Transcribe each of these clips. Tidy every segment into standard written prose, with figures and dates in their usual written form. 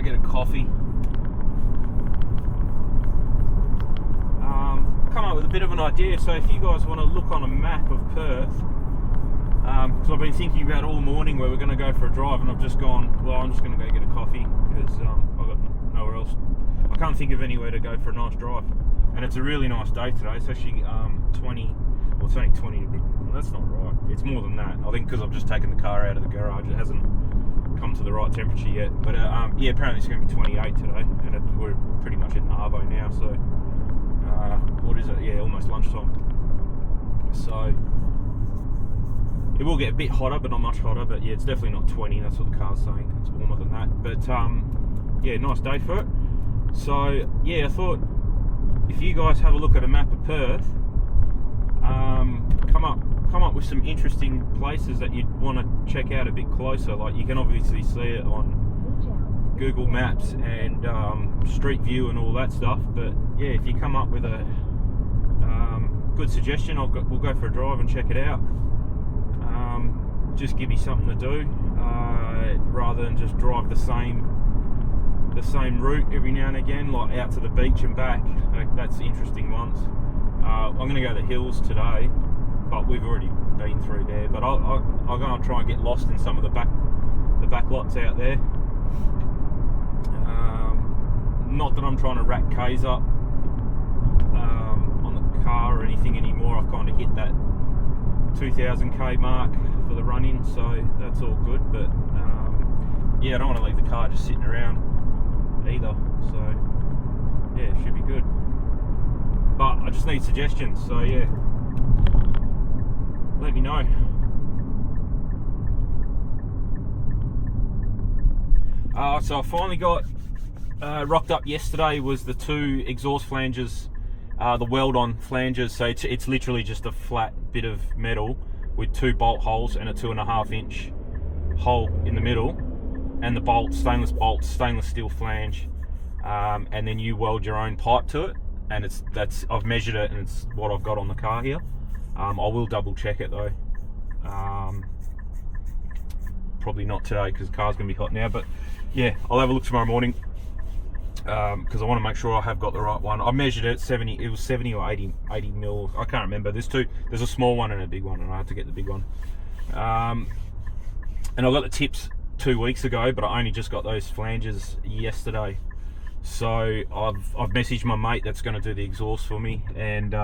go get a coffee. Come up with a bit of an idea. So if you guys want to look on a map of Perth, because I've been thinking about all morning where we're going to go for a drive, and I've just gone, well, I'm just going to go get a coffee because I've got nowhere else. I can't think of anywhere to go for a nice drive, and it's a really nice day today. It's actually 20. Well, it's only 20 degrees. Well, that's not right. It's more than that. I think because I've just taken the car out of the garage, it hasn't come to the right temperature yet. But yeah, apparently it's going to be 28 today, and we're pretty much in Arvo now. So what is it? Yeah, almost lunchtime. So it will get a bit hotter, but not much hotter. But yeah, it's definitely not 20. That's what the car's saying. It's warmer than that. But yeah, nice day for it. So yeah, I thought if you guys have a look at a map of Perth, come up with some interesting places that you'd want to check out a bit closer. Like you can obviously see it on Google Maps and Street View and all that stuff. But yeah, if you come up with a good suggestion, we'll go for a drive and check it out. Just give me something to do rather than just drive the same route every now and again, like out to the beach and back. That's the interesting ones. I'm going to go to the hills today, but we've already been through there. But I'm going to try and get lost in some of the back lots out there. Not that I'm trying to rack K's up on the car or anything anymore. I've kind of hit that 2,000k mark for the run-in, so that's all good. But yeah, I don't want to leave the car just sitting around either. So yeah, it should be good. But I just need suggestions, so yeah, let me know. So I finally got rocked up yesterday was the two exhaust flanges, the weld-on flanges. So it's literally just a flat bit of metal with two bolt holes and a 2.5 inch hole in the middle, and the bolts, stainless steel flange, and then you weld your own pipe to it. And I've measured it, and it's what I've got on the car here. I will double check it though. Probably not today because the car's gonna be hot now, but yeah, I'll have a look tomorrow morning because I want to make sure I have got the right one. I measured it 70. It was 70 or 80 mil. I can't remember. There's a small one and a big one, and I had to get the big one. And I got the tips 2 weeks ago, but I only just got those flanges yesterday. So I've messaged my mate that's going to do the exhaust for me, and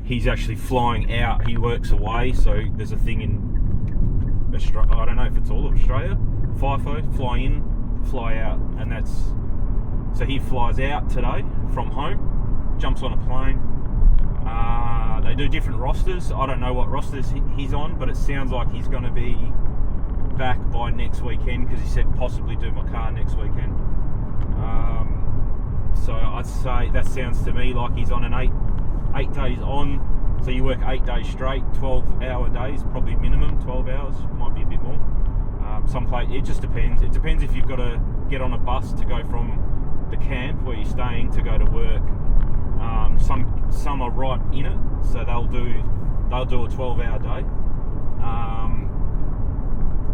he's actually flying out. He works away, so there's a thing in Australia. I don't know if it's all of Australia. FIFO, fly in, fly out, and so he flies out today from home, jumps on a plane. They do different rosters. I don't know what rosters he's on, but it sounds like he's going to be back by next weekend because he said possibly do my car next weekend. So I'd say that sounds to me like he's on an eight days on. So you work 8 days straight, 12-hour days, probably minimum 12 hours, might be a bit more. It just depends. It depends if you've got to get on a bus to go from the camp where you're staying to go to work. Some are right in it, so they'll do a 12-hour day.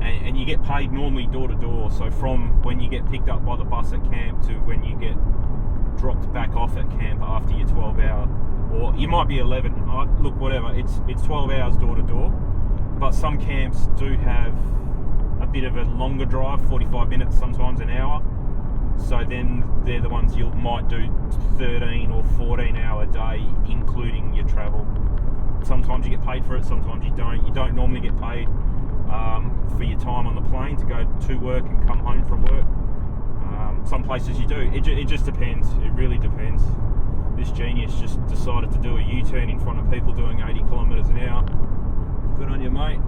And you get paid normally door to door, so from when you get picked up by the bus at camp to when you get dropped back off at camp after your 12-hour, or you might be 11, look, whatever, it's 12 hours door to door. But some camps do have a bit of a longer drive, 45 minutes, sometimes an hour, so then they're the ones you might do 13 or 14-hour day, including your travel. Sometimes you get paid for it, sometimes you don't. You don't normally get paid for your time on the plane to go to work and come home from work. Some places you do. It just depends. It really depends. This genius just decided to do a U-turn in front of people doing 80 kilometres an hour. Good on you, mate.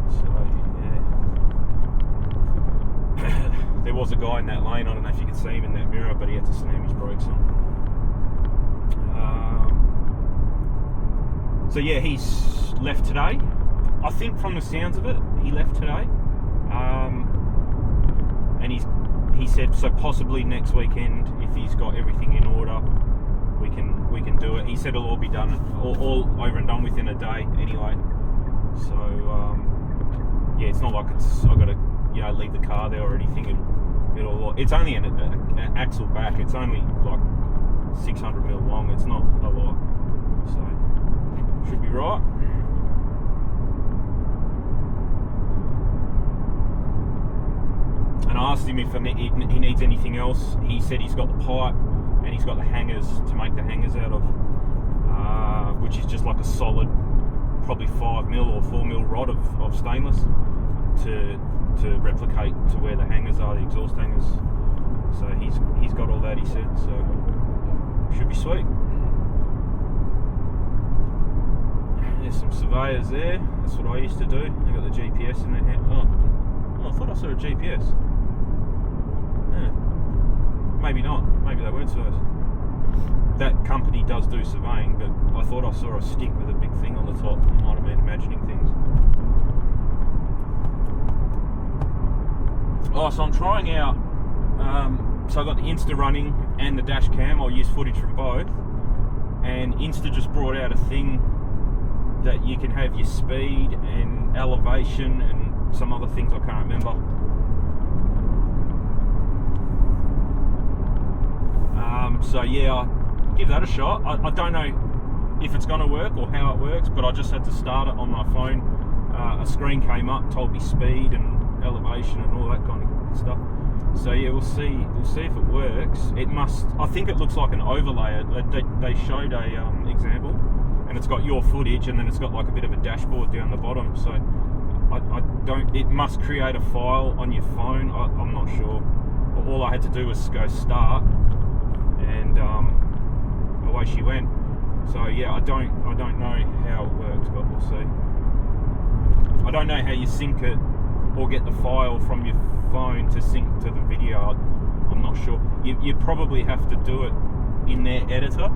So, yeah. There was a guy in that lane. I don't know if you could see him in that mirror, but he had to slam his brakes on. So yeah, he's left today. I think from the sounds of it, he left today. And he said so possibly next weekend, if he's got everything in order, we can do it. He said it'll all be done, all over and done within a day anyway. So yeah, it's not like I've got to leave the car there or anything. It's only an axle back. It's only like 600 mil long. It's not a lot, so should be right. And I asked him if he needs anything else. He said he's got the pipe and he's got the hangers to make the hangers out of, which is just like a solid, probably 5 mil or 4 mil rod of stainless to replicate to where the hangers are, the exhaust hangers. So he's got all that, he said. So should be sweet. There's some surveyors there. That's what I used to do. They got the GPS in their hand. Oh, I thought I saw a GPS. Yeah. Maybe not. Maybe they weren't surveyors. That company does do surveying, but I thought I saw a stick with a big thing on the top. I might have been imagining things. Oh, so I'm trying out. So I got the Insta running and the dash cam. I'll use footage from both. And Insta just brought out a thing that you can have your speed and elevation and some other things I can't remember. So yeah, I'll give that a shot. I don't know if it's going to work or how it works, but I just had to start it on my phone. A screen came up, told me speed and elevation and all that kind of stuff. So yeah, we'll see if it works. It must. I think it looks like an overlay. They showed a example, and it's got your footage, and then it's got like a bit of a dashboard down the bottom. So I don't. It must create a file on your phone. I'm not sure. But all I had to do was go start, and away she went. So yeah, I don't know how it works, but we'll see. I don't know how you sync it or get the file from your phone to sync to the video. I'm not sure. You probably have to do it in their editor.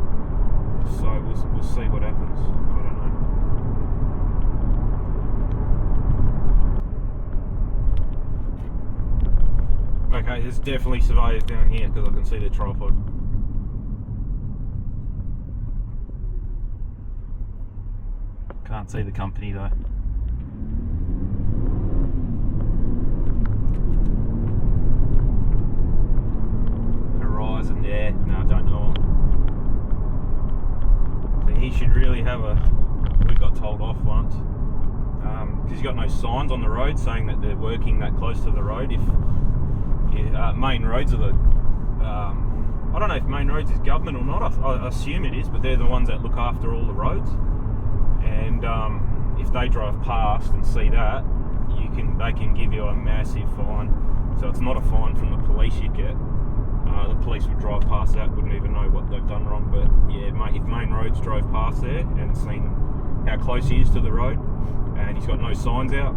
So we'll see what happens. I don't know. Okay, there's definitely surveyors down here because I can see their tripod. Can't see the company though. Horizon, yeah, no, I don't know. So he should really have we got told off once because he's got no signs on the road saying that they're working that close to the road. If main roads are the I don't know if main roads is government or not. I assume it is, but they're the ones that look after all the roads. And if they drive past and see that, they can give you a massive fine. So it's not a fine from the police you get. The police would drive past that, wouldn't even know what they've done wrong. But yeah, if main roads drove past there and seen how close he is to the road, and he's got no signs out,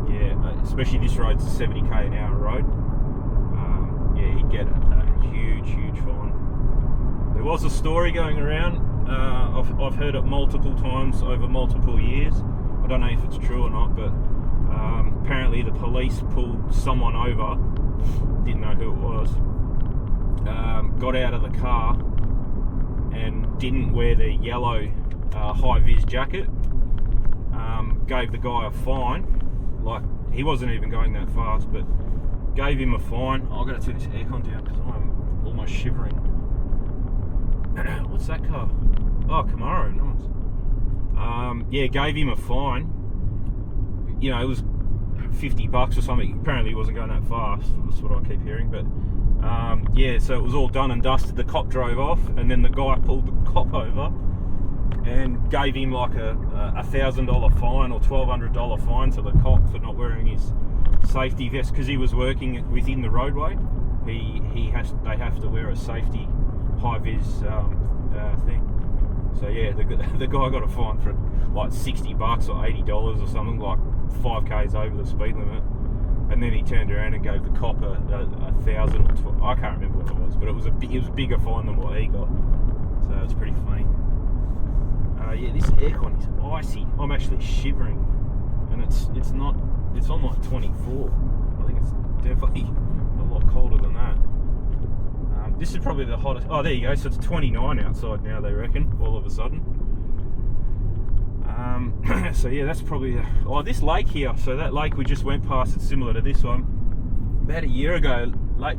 yeah, especially this road's a 70k an hour road. Yeah, he'd get a huge fine. There was a story going around. I've heard it multiple times over multiple years. I don't know if it's true or not, but apparently the police pulled someone over, didn't know who it was, got out of the car and didn't wear the yellow high-vis jacket, gave the guy a fine. Like, he wasn't even going that fast, but gave him a fine. I've got to turn this aircon down because I'm almost shivering. What's that car? Oh, Camaro, nice. Yeah, gave him a fine. You know, it was $50 or something. Apparently he wasn't going that fast. That's what I keep hearing. But yeah, so it was all done and dusted. The cop drove off, and then the guy pulled the cop over and gave him like a $1,000 fine or $1,200 fine to the cop for not wearing his safety vest because he was working within the roadway. They have to wear a safety high-vis thing. So yeah, the guy got a fine for like $60 or $80 or something, like 5k's over the speed limit. And then he turned around and gave the cop a $1,000 or $1,200. I can't remember what it was, but it was a bigger fine than what he got. So it's pretty funny. Yeah, this aircon is icy. I'm actually shivering, and it's on like 24. I think it's definitely a lot colder than that. This is probably the hottest. Oh, there you go. So it's 29 outside now, they reckon, all of a sudden. So yeah, that's probably this lake here. So that lake we just went past, it's similar to this one. About a year ago, like,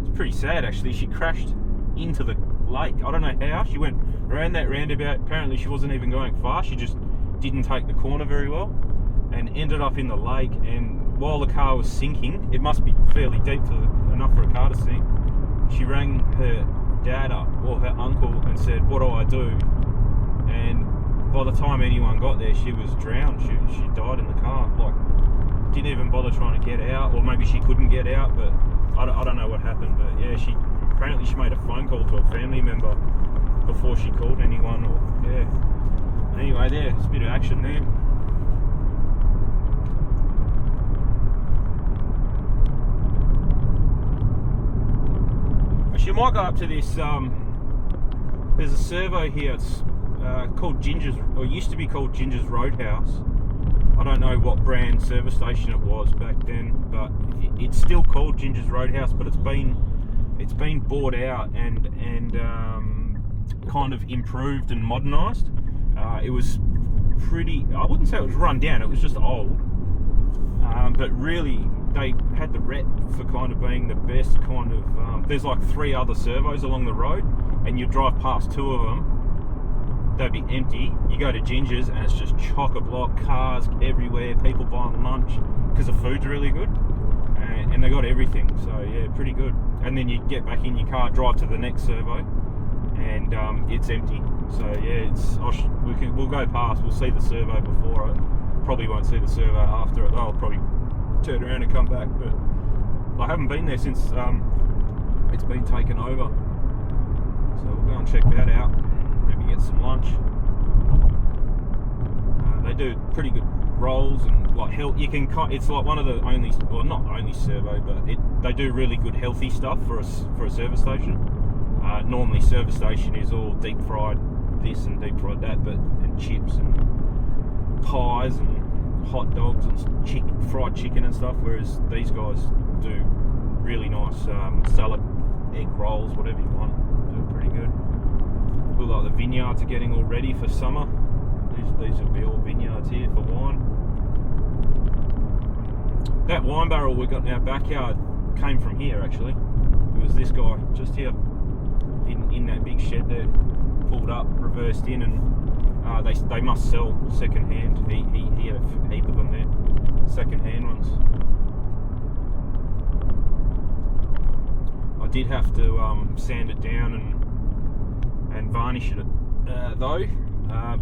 it's pretty sad actually. She crashed into the lake. I don't know how. She went around that roundabout. Apparently she wasn't even going fast. She just didn't take the corner very well and ended up in the lake. And while the car was sinking, it must be fairly deep enough for a car to sink, she rang her dad up, or her uncle, and said, "What do I do?" And by the time anyone got there, she was drowned. She died in the car. Like, didn't even bother trying to get out, or maybe she couldn't get out, but I don't know what happened. But yeah, she made a phone call to a family member before she called anyone. Or yeah. Anyway, there's a bit of action there. Actually, I might go up to this. There's a servo here. It's called Ginger's, or used to be called Ginger's Roadhouse. I don't know what brand service station it was back then, but it's still called Ginger's Roadhouse, but it's been bought out and kind of improved and modernised. It was pretty, I wouldn't say it was run down, it was just old, but really they had the rep for kind of being the best kind of, there's like 3 other servos along the road, and you drive past 2 of them, they'd be empty. You go to Ginger's and it's just chock-a-block, cars everywhere, people buying lunch because the food's really good, and they got everything. So yeah, pretty good. And then you get back in your car, drive to the next servo, and it's empty. So yeah, we'll go past, we'll see the servo before it, probably won't see the servo after it. I'll probably turn around and come back, but I haven't been there since it's been taken over, so we'll go and check that out, maybe get some lunch. They do pretty good rolls, and like it's like one of the only, well, not only servo, but they do really good healthy stuff for a service station. Normally service station is all deep fried this and deep fried that, and chips and pies and hot dogs and fried chicken and stuff, whereas these guys do really nice salad, egg rolls, whatever you want. Do pretty good. Look like the vineyards are getting all ready for summer. These will be all vineyards here for wine. That wine barrel we got in our backyard came from here actually. It was this guy just here in that big shed there, pulled up, reversed in, and they must sell second hand. He had a heap of them there, second hand ones. I did have to sand it down and varnish it though,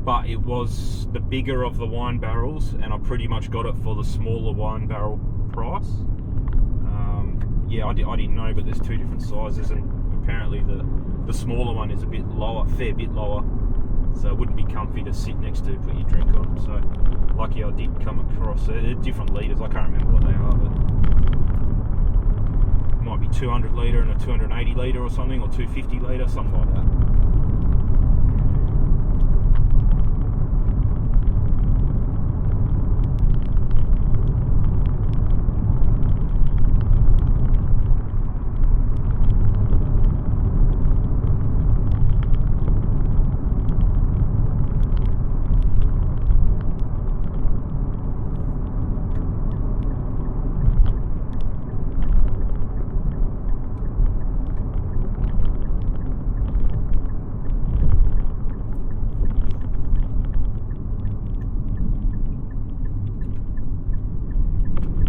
but it was the bigger of the wine barrels, and I pretty much got it for the smaller wine barrel price. Yeah, I didn't know, but there's 2 different sizes, and apparently the smaller one is a bit lower, fair bit lower, so it wouldn't be comfy to sit next to, put your drink on. So lucky I did come across different litres. I can't remember what they are, but it might be 200 litre and a 280 litre or something, or 250 litre, something like that.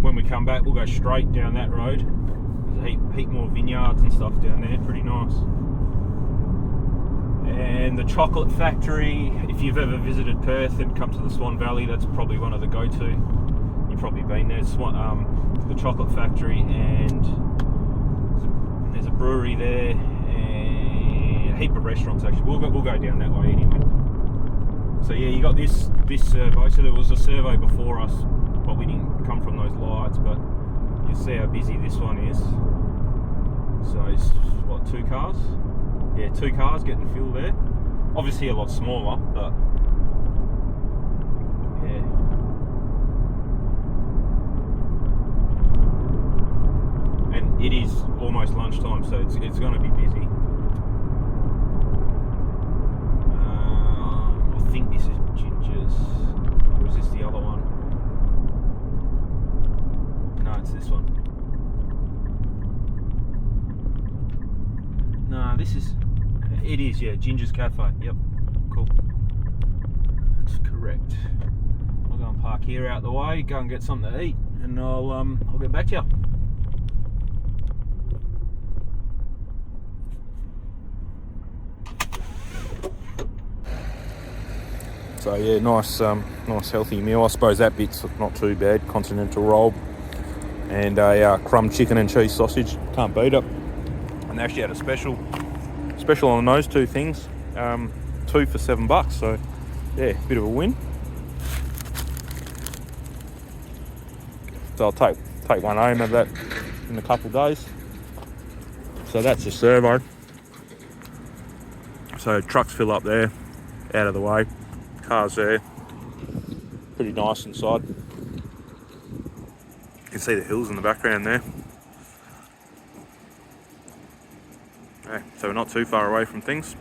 When we come back, we'll go straight down that road. There's a heap more vineyards and stuff down there, pretty nice. And the chocolate factory, if you've ever visited Perth and come to the Swan Valley, that's probably one of the go-to. You've probably been there. The chocolate factory, and there's a brewery there, and a heap of restaurants actually. We'll go down that way anyway. So yeah, you got this servo. So there was a servo before us, but we didn't come from those lights, but you see how busy this one is. So it's what, 2 cars? Yeah, 2 cars getting fuel there. Obviously a lot smaller, but yeah. And it is almost lunchtime, so it's going to be busy. I think this is Ginger's. It is, yeah, Ginger's Cafe. Yep, cool. That's correct. I'll go and park here out the way, go and get something to eat, and I'll get back to you. So yeah, nice healthy meal. I suppose that bit's not too bad. Continental roll and a crumb chicken and cheese sausage. Can't beat it. And they actually had a special on those two things. 2 for $7. So yeah, bit of a win. So I'll take one home of that in a couple of days. So that's the servo. So trucks fill up there, out of the way. Cars there, pretty nice inside. You can see the hills in the background there. Yeah, so we're not too far away from things.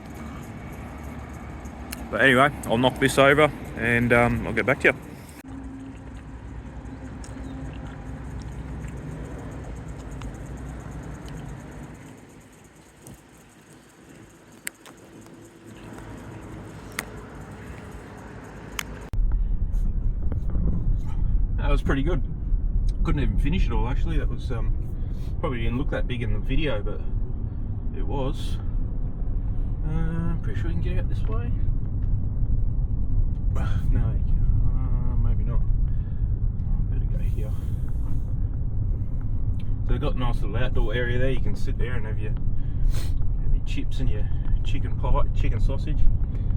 But anyway, I'll knock this over and I'll get back to you. That was pretty good. Couldn't even finish it all actually. That was probably didn't look that big in the video, but it was. Pretty sure we can get out this way. No, maybe not. Better go here. So they've got a nice little outdoor area there. You can sit there and have your chips and your chicken pie, chicken sausage.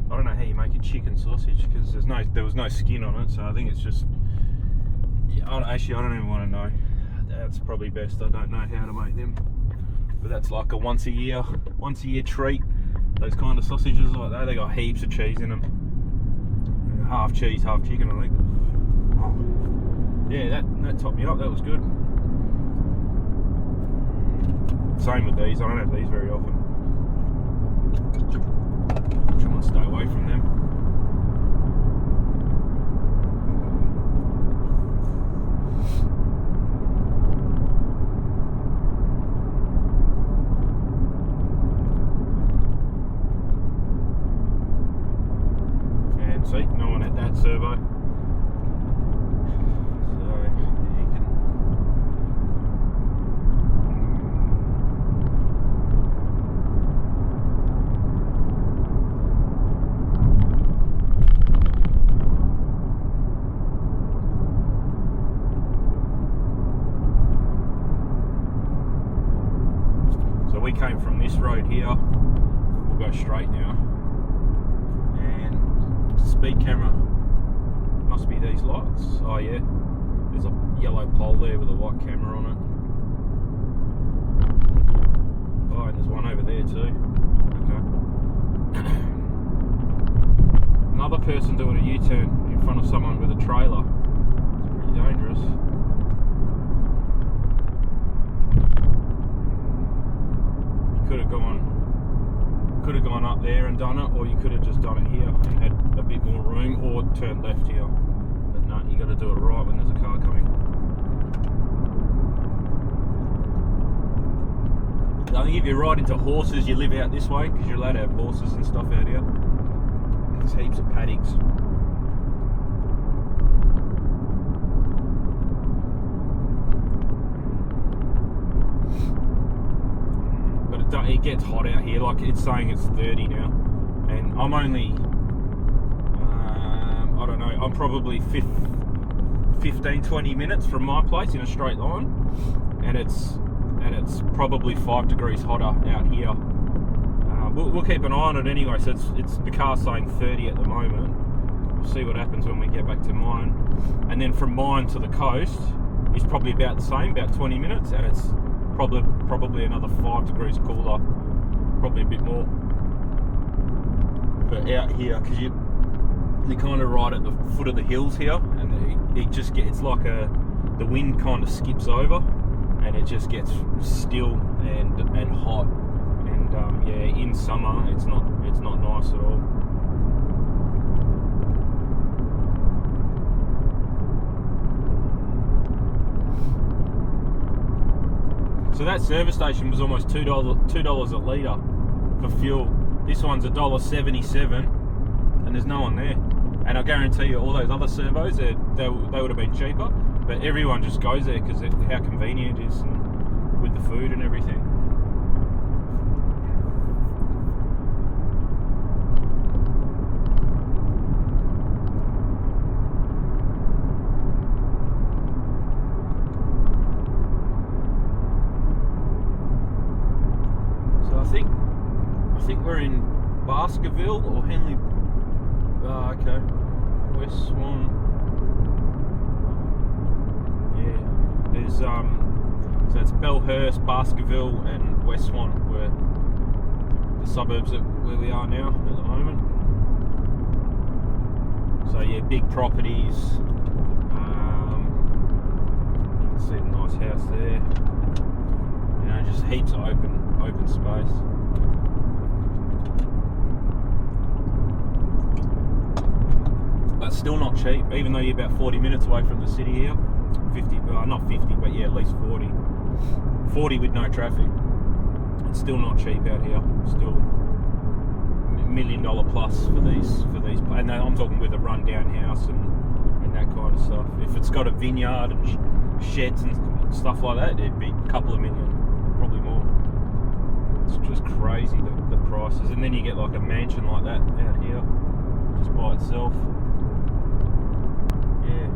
I don't know how you make a chicken sausage because there was no skin on it, so I think it's just. Yeah, I don't even want to know. That's probably best. I don't know how to make them, but that's like a once a year treat. Those kind of sausages like that. They got heaps of cheese in them. Half cheese, half chicken, I think. Yeah, that topped me up. That was good. Same with these. I don't have these very often. Try and stay away from them. See, no one at that servo. So you can. So we came from this road here. We'll go straight now. Speed camera must be these lights. Oh yeah, there's a yellow pole there with a white camera on it. Oh, and there's one over there too. Okay. Another person doing a U-turn in front of someone with a trailer. It's pretty dangerous. You could have gone up there and done it, or you could have just done it here and had a bit more room, or turned left here. But no, you got to do it right when there's a car coming. I think if you're right into horses, you live out this way because you're allowed to have horses and stuff out here. There's heaps of paddocks. It gets hot out here, like it's saying it's 30 now, and I'm only I don't know, I'm probably 15-20 minutes from my place in a straight line, and it's probably 5 degrees hotter out here. We'll keep an eye on it anyway. So it's the car's saying 30 at the moment. We'll see what happens when we get back to mine, and then from mine to the coast is probably about the same, about 20 minutes, and it's probably another 5 degrees cooler, probably a bit more. But out here, because you're kind of right at the foot of the hills here, and it just gets, it's like the wind kind of skips over, and it just gets still and hot, and yeah, in summer it's not nice at all. So that service station was almost $2 a litre for fuel, This one's $1.77, and there's no one there. And I guarantee you, all those other servos, they would have been cheaper. But everyone just goes there because how convenient it is, and with the food and everything. I think we're in Baskerville or Henley. Oh, okay. West Swan. Yeah. There's so it's Bellhurst, Baskerville, and West Swan were the suburbs where we are now at the moment. So yeah, big properties. You can see the nice house there. You know, just heaps of open space. But still not cheap, even though you're about 40 minutes away from the city here. 50, not 50, but yeah, at least 40. 40 with no traffic. It's still not cheap out here. Still $1 million plus for these, and I'm talking with a rundown house and that kind of stuff. If it's got a vineyard and sheds and stuff like that, it'd be a couple of million, probably more. It's just crazy the prices, and then you get like a mansion like that out here, just by itself. Yeah.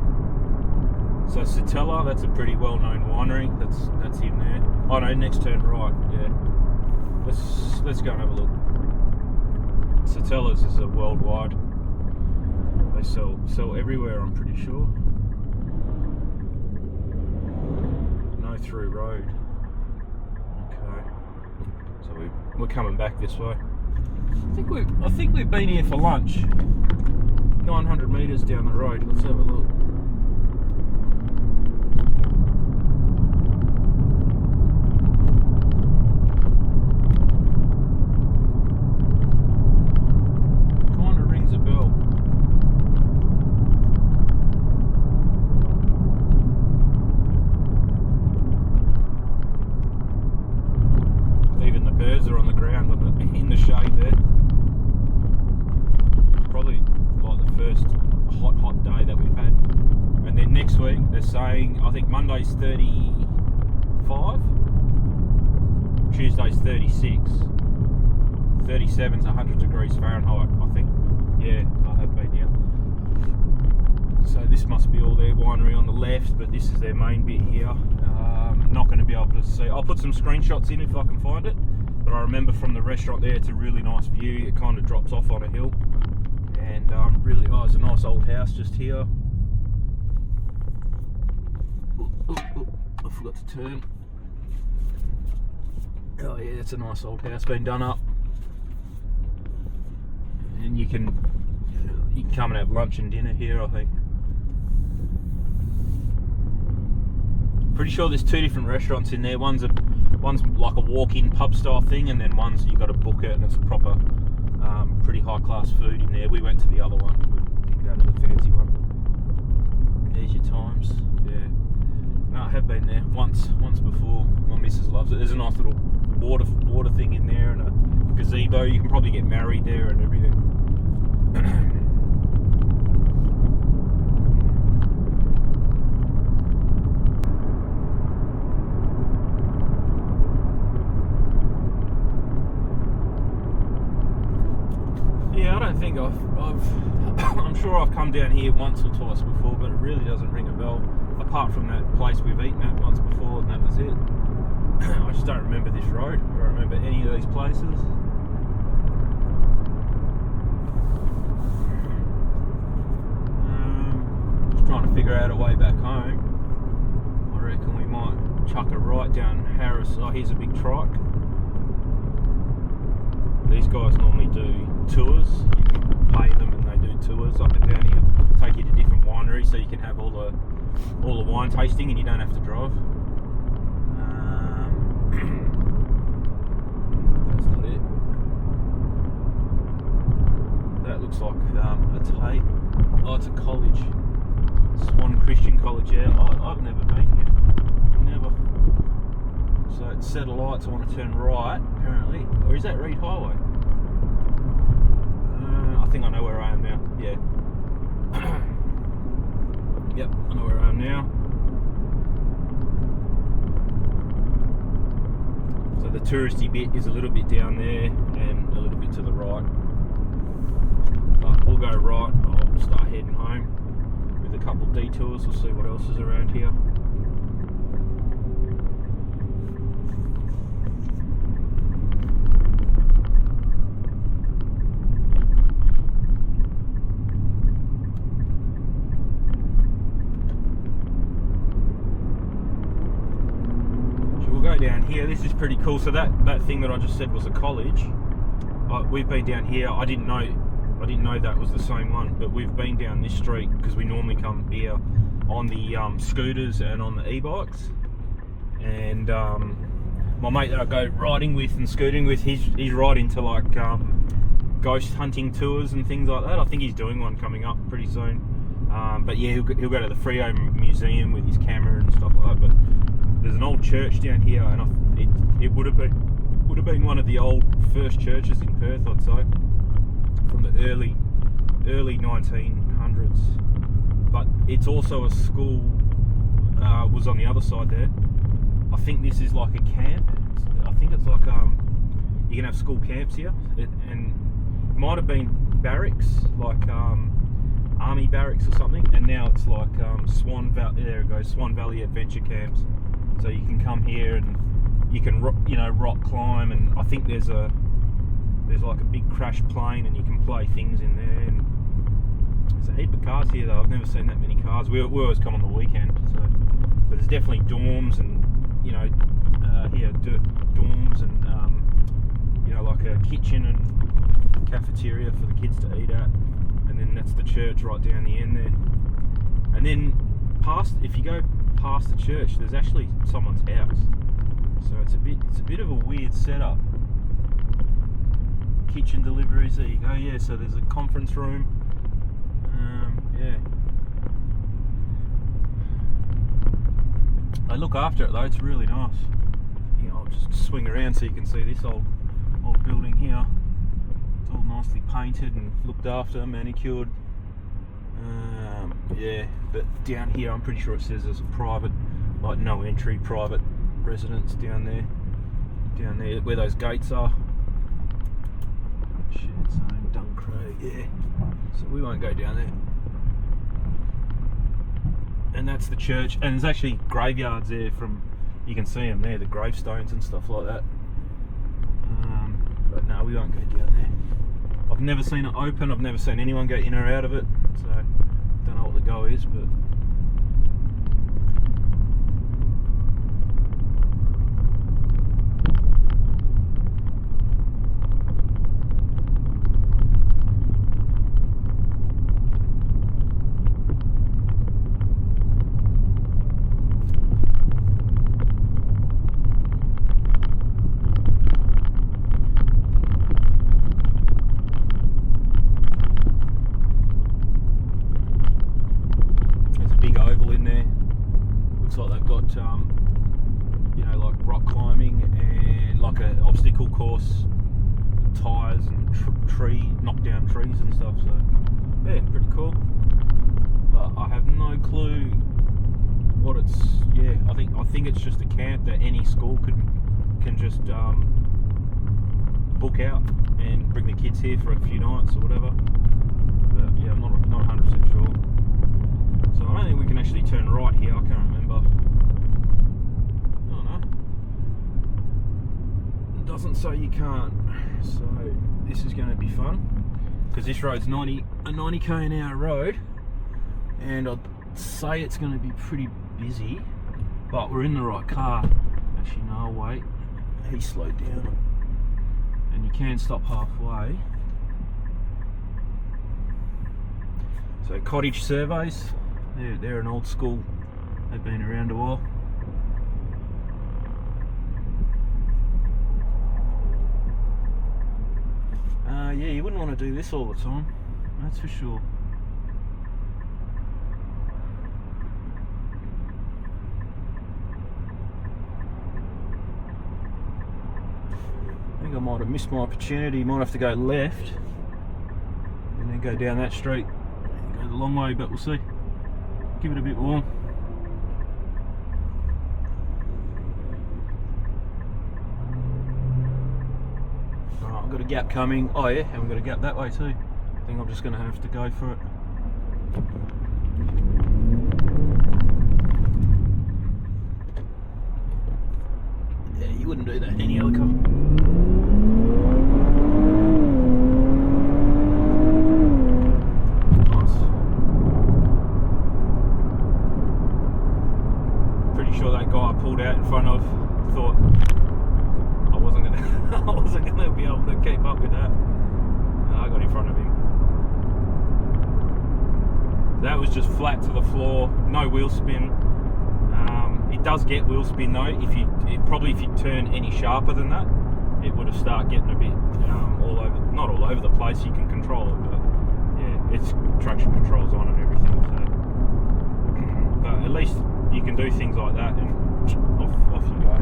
So Satella, that's a pretty well-known winery. That's in there. Oh no, next turn right. Yeah. Let's go and have a look. Satella's is a worldwide. They sell everywhere, I'm pretty sure. No through road. Okay. So we're coming back this way. I think we've been here for lunch. 900 metres down the road. Let's have a look. Kind of rings a bell. Even the birds are on the ground in the shade there. Probably like the first hot day that we've had. And then next week they're saying, I think Monday's 35, Tuesday's 36, 37's 100 degrees Fahrenheit, I think. Yeah, I have been here. So this must be all their winery on the left, but this is their main bit here. Not going to be able to see. I'll put some screenshots in if I can find it. But I remember from the restaurant there, it's a really nice view. It kind of drops off on a hill. And really, oh, it's a nice old house just here. I forgot to turn. Oh yeah, it's a nice old house, been done up. And you can come and have lunch and dinner here, I think. Pretty sure there's two different restaurants in there. One's like a walk-in pub style thing, and then one's you got to book it, and it's a proper, pretty high-class food in there. We went to the other one. We didn't go to the fancy one. There's your times. Yeah. No, I have been there once before. My missus loves it. There's a nice little water thing in there and a gazebo. You can probably get married there and everything. Yeah, I don't think I'm sure I've come down here once or twice before, but it really doesn't ring a bell. Apart from that place we've eaten at once before, and that was it. I just don't remember this road. I don't remember any of these places. Just trying to figure out a way back home. I reckon we might chuck a right down Harris. Oh, here's a big trike. These guys normally do tours. You can pay them and they do tours up and down here. Take you to different wineries so you can have all the wine tasting and you don't have to drive. That's not it. That looks like a tape. Oh, it's a college. Swan Christian College. Yeah, I've never been here. Never. So it's set of lights. I want to turn right, apparently. Or is that Reed Highway? I think I know where I am now. Yeah. Yep, I know where I am now. So the touristy bit is a little bit down there and a little bit to the right. But we'll go right. I'll start heading home with a couple detours. We'll see what else is around here. Down here, this is pretty cool. So that thing that I just said was a college. We've been down here. I didn't know that was the same one, but we've been down this street because we normally come here on the scooters and on the e-bikes. And my mate that I go riding with and scooting with, he's right into like ghost hunting tours and things like that. I think he's doing one coming up pretty soon. But yeah, he'll go to the Freo Museum with his camera and stuff like that. But there's an old church down here, and it would have been one of the old first churches in Perth, I'd say, from the early 1900s. But it's also a school. Was on the other side there. I think this is like a camp. I think it's like you can have school camps here, and it might have been barracks, like army barracks or something, and now it's like Swan Valley. There it goes, Swan Valley Adventure Camps. So you can come here and you can rock climb, and I think there's like a big crash plane, and you can play things in there. And there's a heap of cars here though. I've never seen that many cars. We always come on the weekend, so but there's definitely dorms and here dorms and like a kitchen and cafeteria for the kids to eat at, and then that's the church right down the end there. And then if you go past the church, there's actually someone's house, so it's a bit of a weird setup. Kitchen deliveries, there you go. Yeah, so there's a conference room. Yeah, they look after it though. It's really nice. I'll just swing around so you can see this old building here. It's all nicely painted and looked after, manicured. Yeah, but down here I'm pretty sure it says there's a private, like no entry, private residence down there where those gates are. Shit, saying Duncraig, yeah. So we won't go down there. And that's the church, and there's actually graveyards there you can see them there, the gravestones and stuff like that. But no, we won't go down there. I've never seen it open, I've never seen anyone go in or out of it, so don't know what the go is, but like rock climbing and like an obstacle course, tyres and knock down trees and stuff. So yeah, pretty cool. But I have no clue what it's. Yeah, I think it's just a camp that any school can just book out and bring the kids here for a few nights or whatever. But yeah, I'm not 100% sure. So I don't think we can actually turn right here. I can't remember. Doesn't say you can't, so this is going to be fun because this road's a 90k an hour road, and I'd say it's going to be pretty busy, but we're in the right car. Actually no, wait, he slowed down and you can stop halfway. So Cottage Surveys, they're an old school, they've been around a while. Yeah, you wouldn't want to do this all the time, that's for sure. I think I might have missed my opportunity, might have to go left. then go down that street. Go the long way, but we'll see. Give it a bit warm. Alright, I've got a gap coming. Oh yeah, and we've got a gap that way too. I think I'm just going to have to go for it. Yeah, you wouldn't do that in any other car. Nice. Pretty sure that guy I pulled out in front of thought I wasn't gonna be able to keep up with that. I got in front of him. That was just flat to the floor, no wheel spin. It does get wheel spin though. If you turn any sharper than that, it would have started getting a bit all over. Not all over the place. You can control it, but yeah, it's traction controls on and everything. So, but at least you can do things like that, and off you go.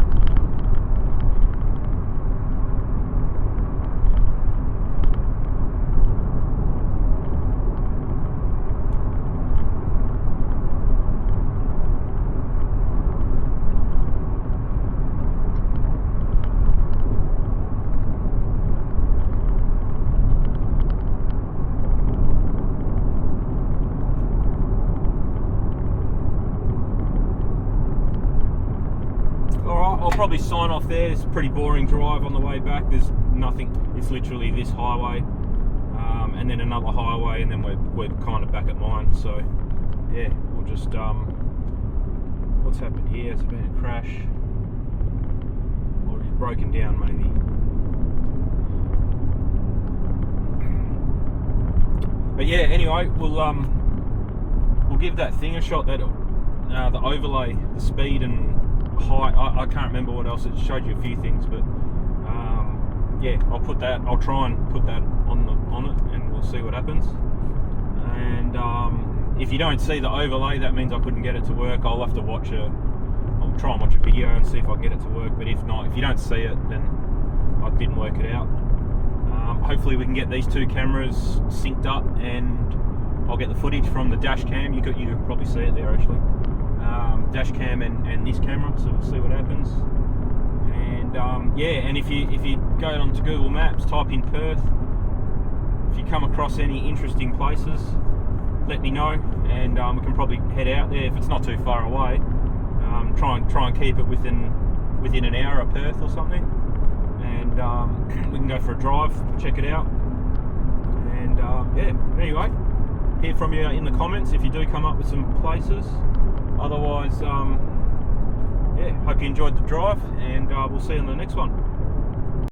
I'll probably sign off there. It's a pretty boring drive on the way back. There's nothing. It's literally this highway, and then another highway, and then we're kind of back at mine. So yeah, we'll just what's happened here? It's been a crash, or it's broken down maybe. But yeah, anyway, we'll give that thing a shot. That the overlay, the speed and height, I can't remember what else. It showed you a few things, but yeah, I'll try and put that on it, and we'll see what happens. And if you don't see the overlay, that means I couldn't get it to work. I'll have to I'll try and watch a video and see if I can get it to work, but if not, if you don't see it, then I didn't work it out. Hopefully we can get these two cameras synced up, and I'll get the footage from the dash cam. You can probably see it there actually. Dash cam and this camera, so we'll see what happens. And yeah, and if you go onto Google Maps, type in Perth. If you come across any interesting places, let me know, and we can probably head out there if it's not too far away. Try and keep it within an hour of Perth or something, and we can go for a drive, check it out. And yeah, anyway, hear from you in the comments if you do come up with some places. Otherwise, yeah, hope you enjoyed the drive, and we'll see you on the next one.